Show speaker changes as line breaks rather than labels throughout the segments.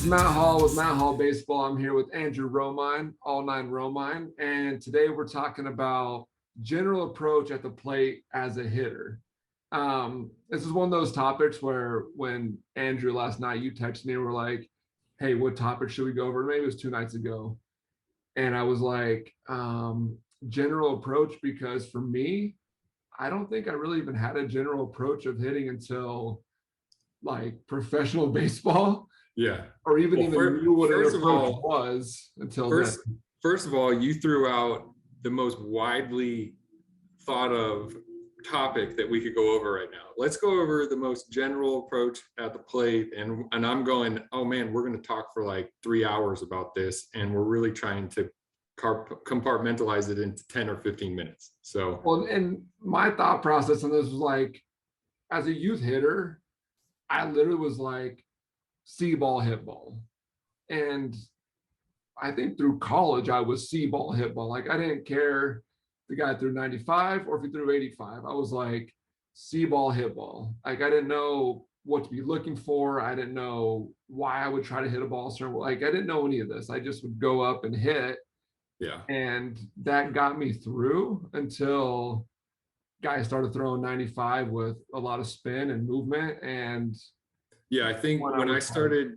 Matt Hall with Matt Hall Baseball. I'm here with Andrew Romine, all nine Romine, and today we're talking about general approach at the plate as a hitter. This is one of those topics where when Andrew last night you texted me and were like, "Hey, what topic should we go over?" Maybe it was 2 nights ago, and I was like, "General approach," because for me, I don't think I really even had a general approach of hitting until like professional baseball.
Yeah.
Or even knew what an
First of
approach
all,
was until then.
first of all, you threw out the most widely thought of topic that we could go over right now. Let's go over the most general approach at the plate. And I'm going, oh man, we're going to talk for like 3 hours about this. And we're really trying to compartmentalize it into 10 or 15 minutes. So,
well, and my thought process on this was like, as a youth hitter, I literally was like, see ball, hit ball. And I think through college, I was see ball, hit ball. Like I didn't care if the guy threw 95 or if he threw 85. I was like, see ball, hit ball. Like I didn't know what to be looking for. I didn't know why I would try to hit a ball. Like I didn't know any of this. I just would go up and hit.
yeah.
And that got me through until guys started throwing 95 with a lot of spin and movement. And
yeah, I think when I started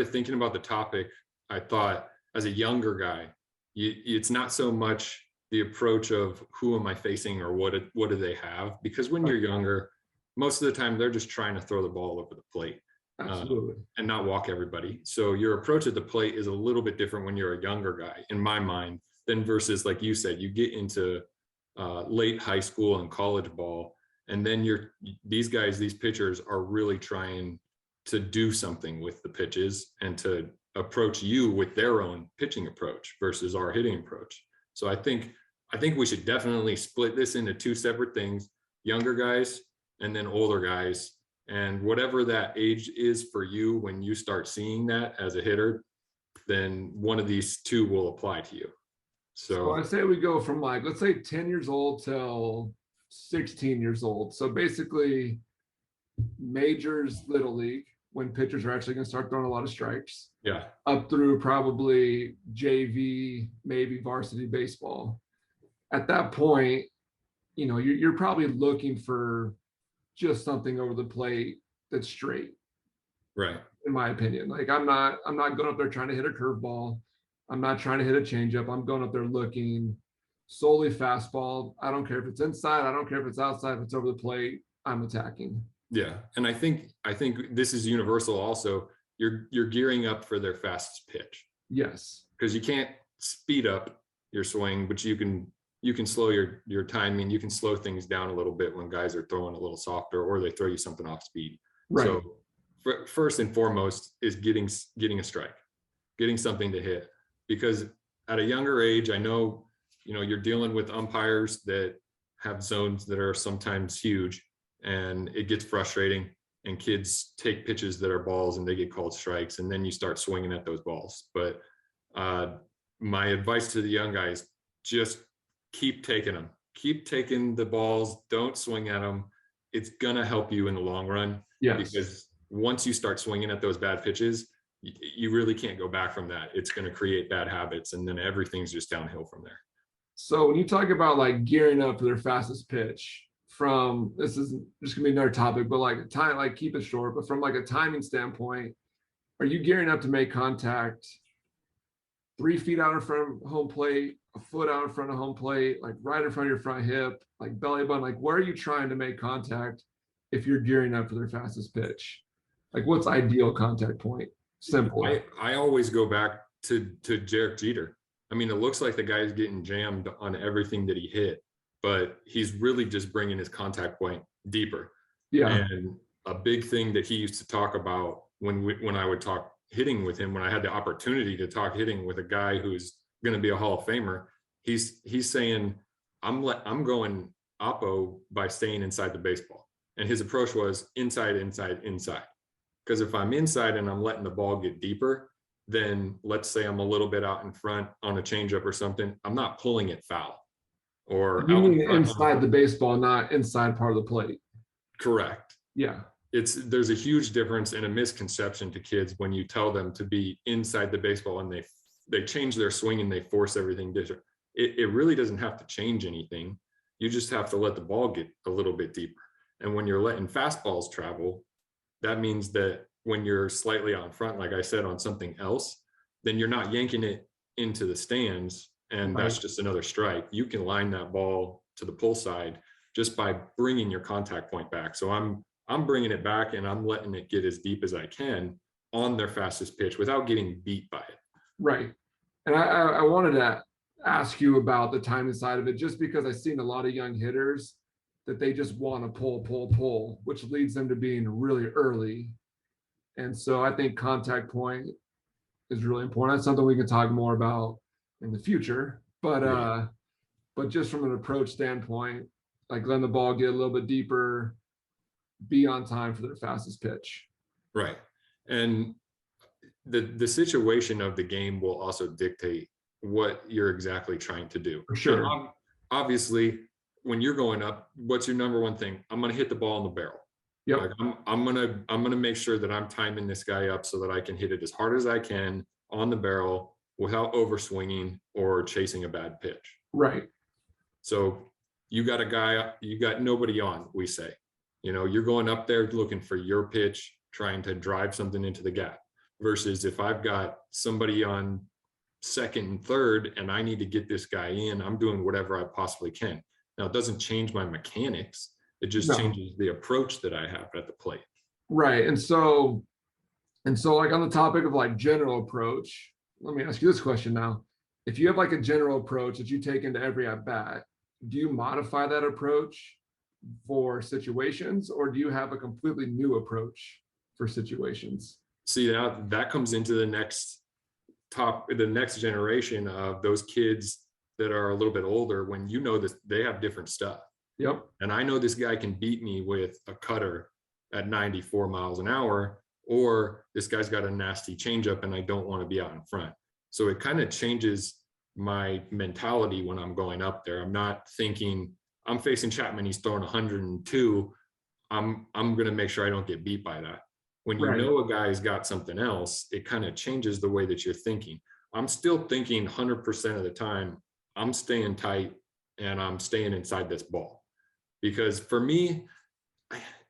thinking about the topic, I thought as a younger guy, it's not so much the approach of who am I facing or what do they have, because when you're younger, most of the time they're just trying to throw the ball over the plate and not walk everybody. So your approach at the plate is a little bit different when you're a younger guy, in my mind, than versus like you said, you get into late high school and college ball, and then these pitchers are really trying to do something with the pitches and to approach you with their own pitching approach versus our hitting approach. So I think we should definitely split this into two separate things: younger guys and then older guys. And whatever that age is for you, when you start seeing that as a hitter, then one of these two will apply to you.
So I say we go from like, let's say 10 years old till 16 years old. So basically majors, little league, when pitchers are actually going to start throwing a lot of strikes.
Yeah.
Up through probably JV, maybe varsity baseball. At that point, you're probably looking for just something over the plate that's straight.
Right.
In my opinion. Like I'm not going up there trying to hit a curveball. I'm not trying to hit a changeup. I'm going up there looking solely fastball. I don't care if it's inside. I don't care if it's outside. If it's over the plate, I'm attacking.
Yeah, and I think this is universal. Also, you're gearing up for their fastest pitch.
Yes,
because you can't speed up your swing, but you can slow your timing. You can slow things down a little bit when guys are throwing a little softer or they throw you something off speed.
Right.
So first and foremost is getting a strike, getting something to hit. Because at a younger age, I know you're dealing with umpires that have zones that are sometimes huge. And it gets frustrating, and kids take pitches that are balls and they get called strikes, and then you start swinging at those balls. But my advice to the young guys, just keep taking them, keep taking the balls, don't swing at them. It's gonna help you in the long run.
Yes.
Because once you start swinging at those bad pitches, you really can't go back from that. It's going to create bad habits, and then everything's just downhill from there.
So when you talk about like gearing up for their fastest pitch, this is just gonna be another topic, but like keep it short, but from like a timing standpoint, are you gearing up to make contact 3 feet out in front of home plate, a foot out in front of home plate, like right in front of your front hip, like belly button? Like where are you trying to make contact if you're gearing up for their fastest pitch? Like what's ideal contact point? Simple.
I always go back to Derek Jeter. I mean, it looks like the guy's getting jammed on everything that he hit, but he's really just bringing his contact point deeper.
Yeah.
And a big thing that he used to talk about when I would talk hitting with him, when I had the opportunity to talk hitting with a guy who's going to be a Hall of Famer, he's saying, I'm going oppo by staying inside the baseball. And his approach was inside, inside, inside. Because if I'm inside and I'm letting the ball get deeper, then let's say I'm a little bit out in front on a changeup or something, I'm not pulling it foul. Or
you mean inside the baseball, not inside part of the plate.
Correct.
Yeah.
there's a huge difference and a misconception to kids when you tell them to be inside the baseball and they change their swing and they force everything different. It really doesn't have to change anything. You just have to let the ball get a little bit deeper. And when you're letting fastballs travel, that means that when you're slightly on front, like I said, on something else, then you're not yanking it into the stands, and that's just another strike. You can line that ball to the pull side just by bringing your contact point back. So I'm bringing it back and I'm letting it get as deep as I can on their fastest pitch without getting beat by it.
Right. And I wanted to ask you about the timing side of it, just because I've seen a lot of young hitters that they just want to pull, which leads them to being really early. And so I think contact point is really important. That's something we can talk more about in the future. But just from an approach standpoint, like letting the ball get a little bit deeper, be on time for their fastest pitch.
Right. And the situation of the game will also dictate what you're exactly trying to do.
For sure.
And obviously, when you're going up, what's your number one thing? I'm going to hit the ball in the barrel.
Yep.
Like I'm gonna make sure that I'm timing this guy up so that I can hit it as hard as I can on the barrel without overswinging or chasing a bad pitch.
Right.
So you got a guy, you got nobody on, we say. You know, you're going up there looking for your pitch, trying to drive something into the gap. Versus if I've got somebody on second and third and I need to get this guy in, I'm doing whatever I possibly can. Now, it doesn't change my mechanics. It just changes the approach that I have at the plate.
Right. And so like on the topic of like general approach, let me ask you this question now. If you have like a general approach that you take into every at bat, do you modify that approach for situations, or do you have a completely new approach for situations?
See, now that comes into the next generation of those kids that are a little bit older, when you know that they have different stuff.
Yep.
And I know this guy can beat me with a cutter at 94 miles an hour, or this guy's got a nasty changeup and I don't want to be out in front. So it kind of changes my mentality when I'm going up there. I'm not thinking I'm facing Chapman, he's throwing 102. I'm going to make sure I don't get beat by that. When you know a guy's got something else, it kind of changes the way that you're thinking. I'm still thinking 100% of the time, I'm staying tight and I'm staying inside this ball. Because for me,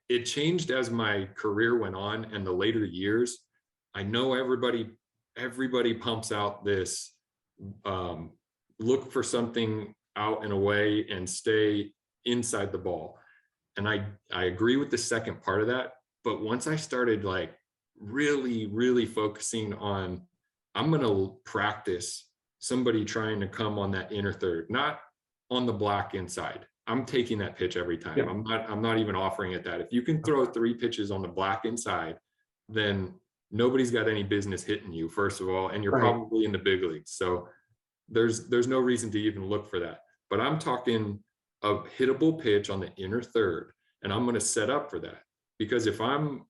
it changed as my career went on and the later years. I know everybody pumps out this look for something out and away and stay inside the ball. And I agree with the second part of that. But once I started like really focusing on, I'm going to practice somebody trying to come on that inner third, not on the black inside. I'm taking that pitch every time. Yeah. I'm not even offering it that. If you can throw 3 pitches on the black inside, then nobody's got any business hitting you, first of all, and you're probably in the big leagues. So there's no reason to even look for that. But I'm talking a hittable pitch on the inner third, and I'm going to set up for that. Because if I'm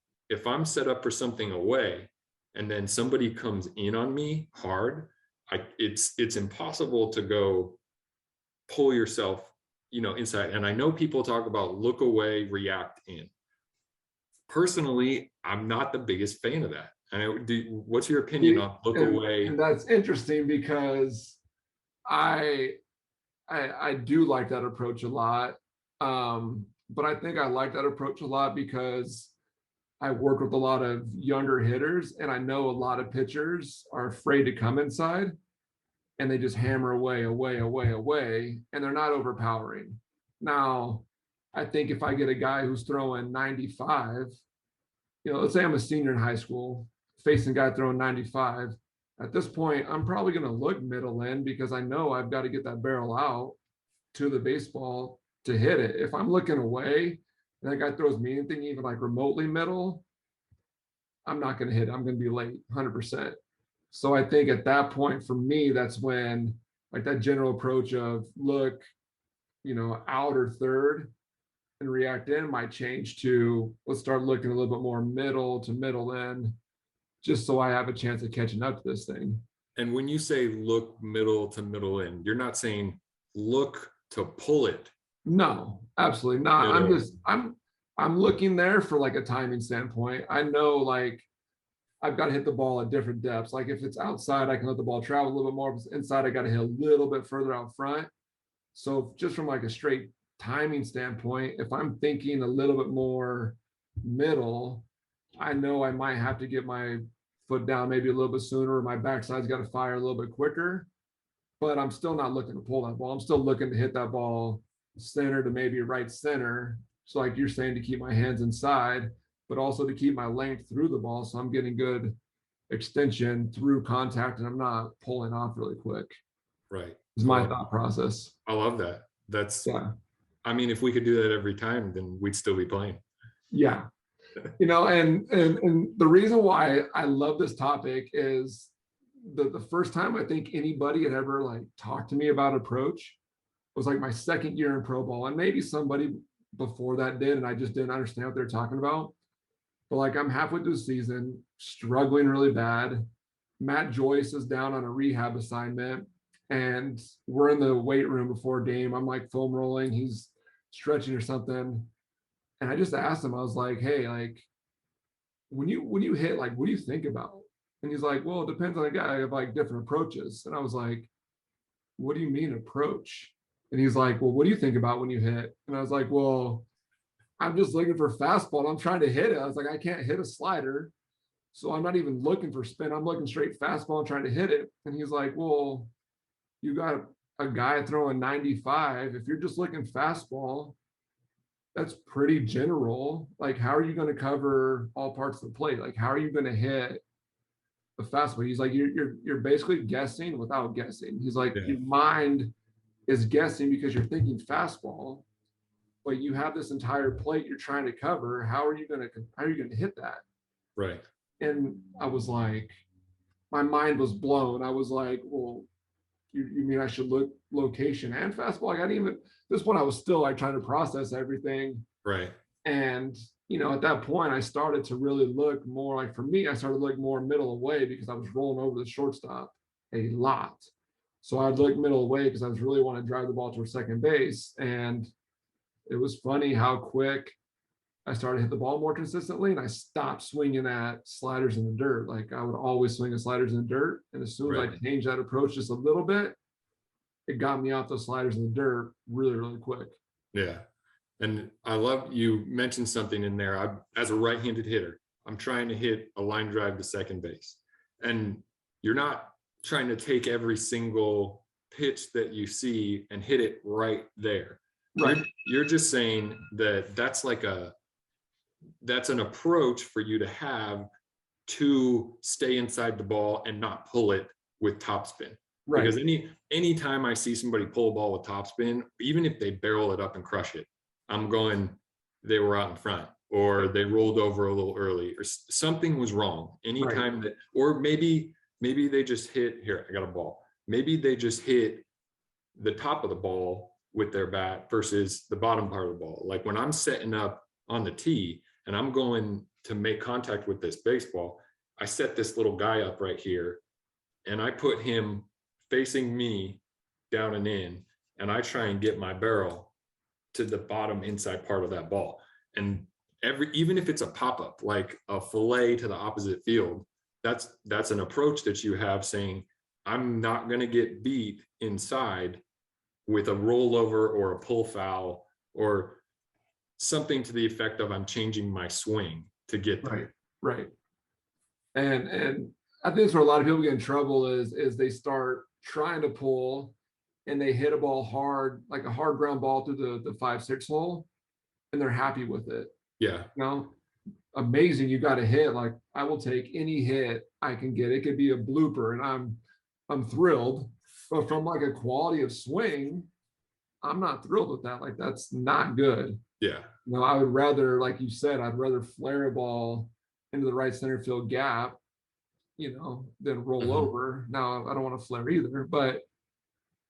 set up for something away and then somebody comes in on me hard, it's impossible to go pull yourself, inside. And I know people talk about look away, react in. Personally, I'm not the biggest fan of that. What's your opinion on look away?
And that's interesting because I do like that approach a lot. But I think I like that approach a lot because I work with a lot of younger hitters, and I know a lot of pitchers are afraid to come inside, and they just hammer away, and they're not overpowering. Now, I think if I get a guy who's throwing 95, let's say I'm a senior in high school, facing a guy throwing 95, at this point, I'm probably going to look middle in because I know I've got to get that barrel out to the baseball to hit it. If I'm looking away and that guy throws me anything even like remotely middle, I'm not going to hit it. I'm going to be late 100%. So I think at that point for me, that's when like that general approach of look, out or third and react in might change to let's start looking a little bit more middle to middle end, just so I have a chance of catching up to this thing.
And when you say look middle to middle end, you're not saying look to pull it.
No, absolutely not. I'm I'm looking there for like a timing standpoint. I know like I've got to hit the ball at different depths. Like if it's outside, I can let the ball travel a little bit more. If it's inside, I got to hit a little bit further out front. So just from like a straight timing standpoint, if I'm thinking a little bit more middle, I know I might have to get my foot down maybe a little bit sooner, or my backside's got to fire a little bit quicker. But I'm still not looking to pull that ball. I'm still looking to hit that ball center to maybe right center. So like you're saying, to keep my hands inside, but also to keep my length through the ball. So I'm getting good extension through contact and I'm not pulling off really quick.
Right.
Is my thought process.
I love that. That's,
yeah.
I mean, if we could do that every time, then we'd still be playing.
Yeah. You know, and the reason why I love this topic is the first time I think anybody had ever like talked to me about approach was like my second year in pro ball, and maybe somebody before that did, and I just didn't understand what they're talking about. But like I'm halfway through the season, struggling really bad. Matt Joyce is down on a rehab assignment, and we're in the weight room before game. I'm like foam rolling, he's stretching or something. And I just asked him, I was like, hey, like when you hit, like, what do you think about? And he's like, well, it depends on the guy. I have like different approaches. And I was like, what do you mean approach? And he's like, well, what do you think about when you hit? And I was like, well, I'm just looking for fastball. I'm trying to hit it. I was like, I can't hit a slider. So I'm not even looking for spin. I'm looking straight fastball and trying to hit it. And he's like, well, you got a guy throwing 95. If you're just looking fastball, that's pretty general. Like, how are you going to cover all parts of the plate? Like, how are you going to hit the fastball? He's like, you're basically guessing without guessing. He's like,
Yeah.
your mind is guessing because you're thinking fastball, but you have this entire plate you're trying to cover. How are you going to hit that?
Right.
And I was like, my mind was blown. I was like, well, you mean I should look location and fastball? Like I didn't even, this one I was still like trying to process everything.
Right.
And you know, at that point I started to really look more, like for me, I started to look more middle away because I was rolling over the shortstop a lot. So I'd look middle away because I was really wanting to drive the ball towards second base. And it was funny how quick I started to hit the ball more consistently, and I stopped swinging at sliders in the dirt. Like I would always swing at sliders in the dirt. And as soon as I changed that approach just a little bit, it got me off those sliders in the dirt really, really quick.
Yeah. And I love you mentioned something in there. As a right-handed hitter, I'm trying to hit a line drive to second base. And you're not trying to take every single pitch that you see and hit it right there.
Right.
You're just saying that that's an approach for you to have to stay inside the ball and not pull it with topspin. Right. Because anytime I see somebody pull a ball with topspin, even if they barrel it up and crush it, I'm going, they were out in front, or they rolled over a little early, or something was wrong. Anytime that, or maybe they just hit, here, I got a ball. Maybe they just hit the top of the ball with their bat versus the bottom part of the ball. Like when I'm setting up on the tee and I'm going to make contact with this baseball, I set this little guy up right here and I put him facing me down and in, and I try and get my barrel to the bottom inside part of that ball. And even if it's a pop-up, like a fillet to the opposite field, that's an approach that you have, saying, I'm not going to get beat inside with a rollover or a pull foul or something to the effect of I'm changing my swing to get there.
Right. And I think that's where a lot of people get in trouble is they start trying to pull and they hit a ball hard, like a hard ground ball through the 5-6 hole, and they're happy with it.
Yeah.
You know, amazing. You got a hit. Like I will take any hit I can get. It could be a blooper and I'm thrilled. But from like a quality of swing, I'm not thrilled with that. Like that's not good.
Yeah.
You know, I would rather, like you said, I'd rather flare a ball into the right center field gap, you know, than roll over. Now I don't want to flare either, but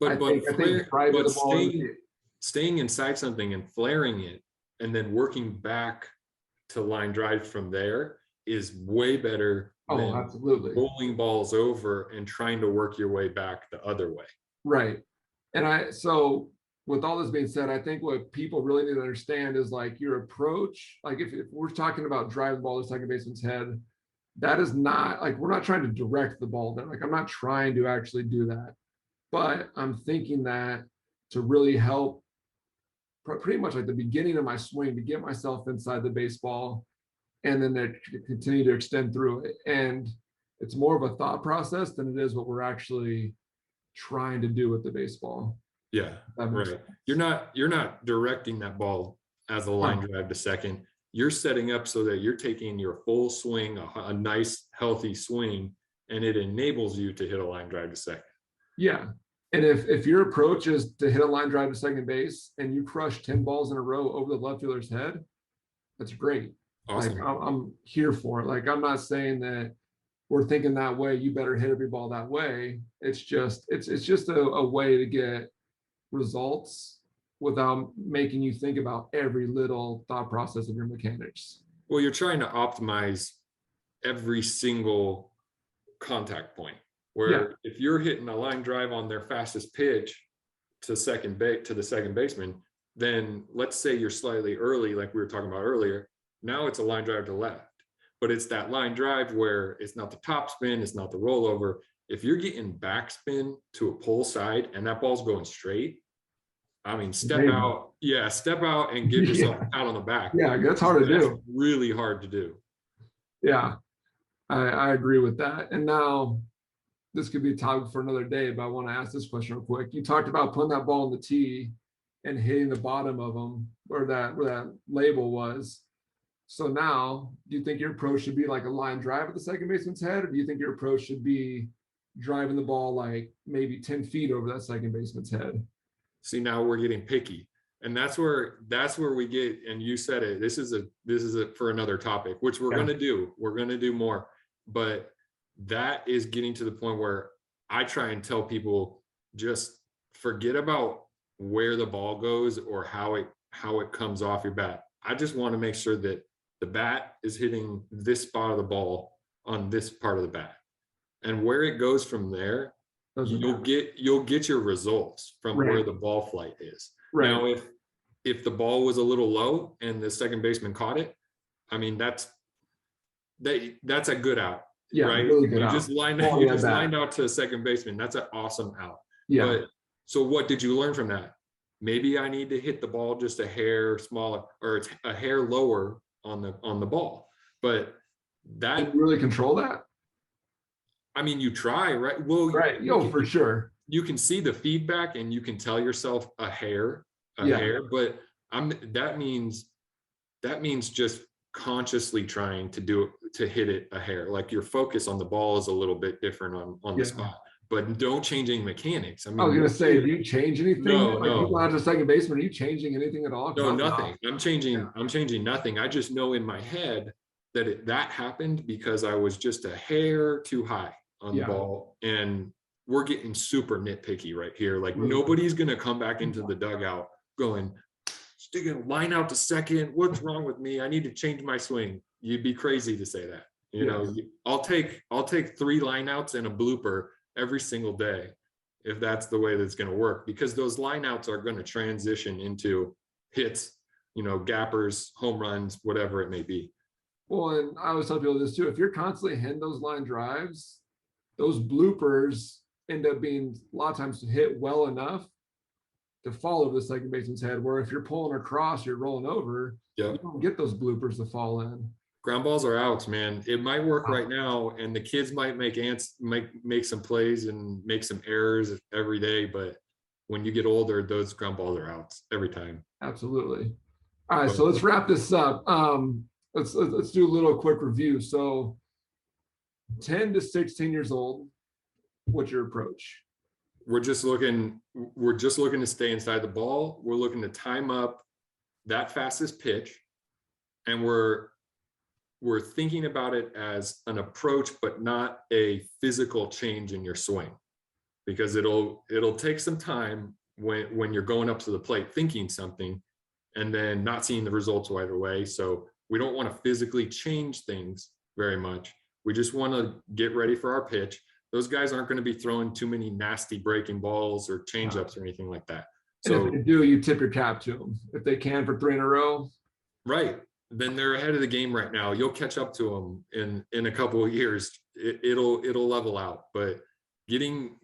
I think the ball
staying inside something and flaring it and then working back to line drive from there is way better than
absolutely
rolling balls over and trying to work your way back the other way.
Right. And so with all this being said, I think what people really need to understand is like your approach. Like if we're talking about driving the ball to second baseman's head, that is not like we're not trying to direct the ball there. Like I'm not trying to actually do that, but I'm thinking that to really help pretty much like the beginning of my swing to get myself inside the baseball and then to continue to extend through it. And it's more of a thought process than it is what we're actually trying to do with the baseball.
Yeah, right. You're not directing that ball as a line drive to second. You're setting up so that you're taking your full swing, a nice healthy swing, and it enables you to hit a line drive to second.
Yeah. And if your approach is to hit a line drive to second base and you crush 10 balls in a row over the left fielder's head, that's great.
Awesome.
Like I'm here for it. Like I'm not saying that we're thinking that way, you better hit every ball that way. It's just a way to get results without making you think about every little thought process of your mechanics.
Well, you're trying to optimize every single contact point. Where if you're hitting a line drive on their fastest pitch to the second baseman, then let's say you're slightly early, like we were talking about earlier. Now it's a line drive to left, but it's that line drive where it's not the top spin, it's not the rollover. If you're getting backspin to a pull side and that ball's going straight, I mean, step out and give yourself a pat on the back.
Yeah, that's hard to do.
Really hard to do.
Yeah, I agree with that. And now this could be a topic for another day, but I want to ask this question real quick. You talked about putting that ball in the tee and hitting the bottom of them where that label was. So now, do you think your approach should be like a line drive at the second baseman's head, or do you think your approach should be driving the ball like maybe 10 feet over that second baseman's head?
See, now we're getting picky, and that's where we get. And you said it. This is for another topic, which we're gonna do. We're gonna do more, but that is getting to the point where I try and tell people just forget about where the ball goes or how it comes off your bat. I just want to make sure that the bat is hitting this spot of the ball on this part of the bat, and where it goes from there, you'll get your results from where the ball flight is. Now, if the ball was a little low and the second baseman caught it, I mean that's a good out.
Yeah,
right.
Really good
you just lined out to a second baseman. That's an awesome out.
Yeah.
But so what did you learn from that? Maybe I need to hit the ball just a hair smaller or it's a hair lower on the ball. But that
can you really control that?
I mean, you try, right? Well,
right. For sure.
You can see the feedback and you can tell yourself a hair, but that means just consciously trying to hit it a hair. Like your focus on the ball is a little bit different on the spot, but don't change any mechanics. I mean, I was gonna say, do you change anything? No.
You go out to second baseman, are you changing anything at all?
No, nothing. I'm changing nothing. I just know in my head that that happened because I was just a hair too high on the ball, and we're getting super nitpicky right here. Like nobody's gonna come back into the dugout going, sticking line out to second. What's wrong with me? I need to change my swing. You'd be crazy to say that. You know, I'll take 3 lineouts and a blooper every single day if that's the way that's going to work, because those lineouts are going to transition into hits, gappers, home runs, whatever it may be.
Well, and I always tell people this too: if you're constantly hitting those line drives, those bloopers end up being a lot of times hit well enough to fall over the second baseman's head, where if you're pulling across, you're rolling over, you don't get those bloopers to fall in.
Ground balls are outs, man. It might work right now, and the kids might make some plays and make some errors every day, but when you get older, those ground balls are outs every time.
Absolutely. All right, so let's wrap this up. Let's do a little quick review. So 10 to 16 years old, what's your approach?
We're just looking to stay inside the ball. We're looking to time up that fastest pitch, and we're thinking about it as an approach, but not a physical change in your swing, because it'll take some time when you're going up to the plate thinking something and then not seeing the results right away. So we don't want to physically change things very much. We just want to get ready for our pitch. Those guys aren't going to be throwing too many nasty breaking balls or change ups or anything like that.
And
So
if they do, you tip your cap to them. If they can for 3 in a row.
right. Then they're ahead of the game right now. You'll catch up to them in a couple of years. It'll level out. But getting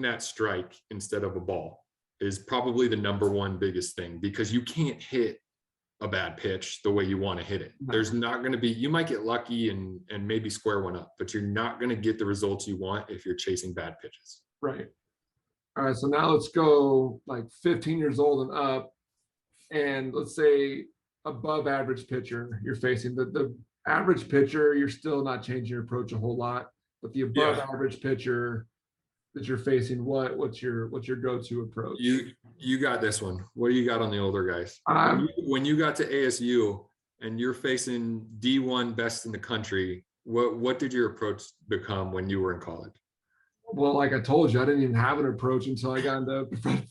that strike instead of a ball is probably the #1 biggest thing, because you can't hit a bad pitch the way you want to hit it.
No.
There's not going to be, you might get lucky and maybe square one up, but you're not going to get the results you want if you're chasing bad pitches.
Right. All right. So now let's go like 15 years old and up. And let's say above average pitcher you're facing. The average pitcher, you're still not changing your approach a whole lot. But the above average pitcher that you're facing, what's your go-to approach?
You got this one. What do you got on the older guys? When you got to ASU and you're facing D1 best in the country, what did your approach become when you were in college?
Well, like I told you, I didn't even have an approach until I got into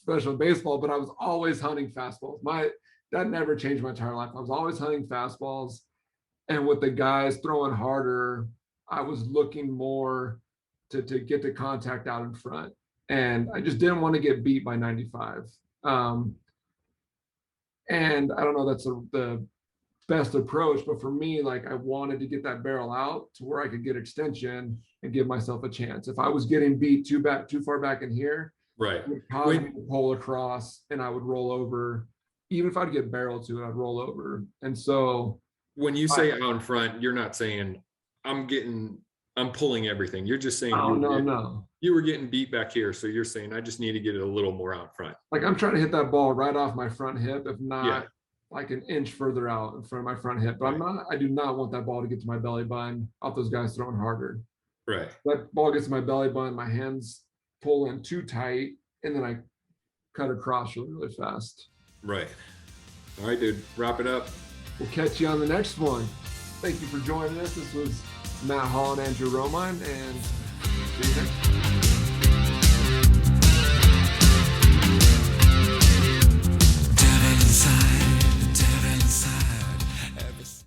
professional baseball, but I was always hunting fastballs. That never changed my entire life. I was always hunting fastballs. And with the guys throwing harder, I was looking more to get the contact out in front. And I just didn't want to get beat by 95. And I don't know, that's the best approach, but for me, like, I wanted to get that barrel out to where I could get extension and give myself a chance. If I was getting beat too far back in here,
right,
it would cause me to pull across and I would roll over. Even if I'd get barrel to it, I'd roll over. And so
when you say out in front, you're not saying I'm pulling everything. You're just saying,
no.
You were getting beat back here. So you're saying, I just need to get it a little more out front.
Like, I'm trying to hit that ball right off my front hip, if not like an inch further out in front of my front hip. But I do not want that ball to get to my belly button off those guys throwing harder.
Right.
That ball gets to my belly button, my hands pull in too tight, and then I cut across really, really fast. Right.
All right, dude, wrap it up.
We'll catch you on the next one. Thank you for joining us. This was Matt Hall and Andrew Romine, and see you next time.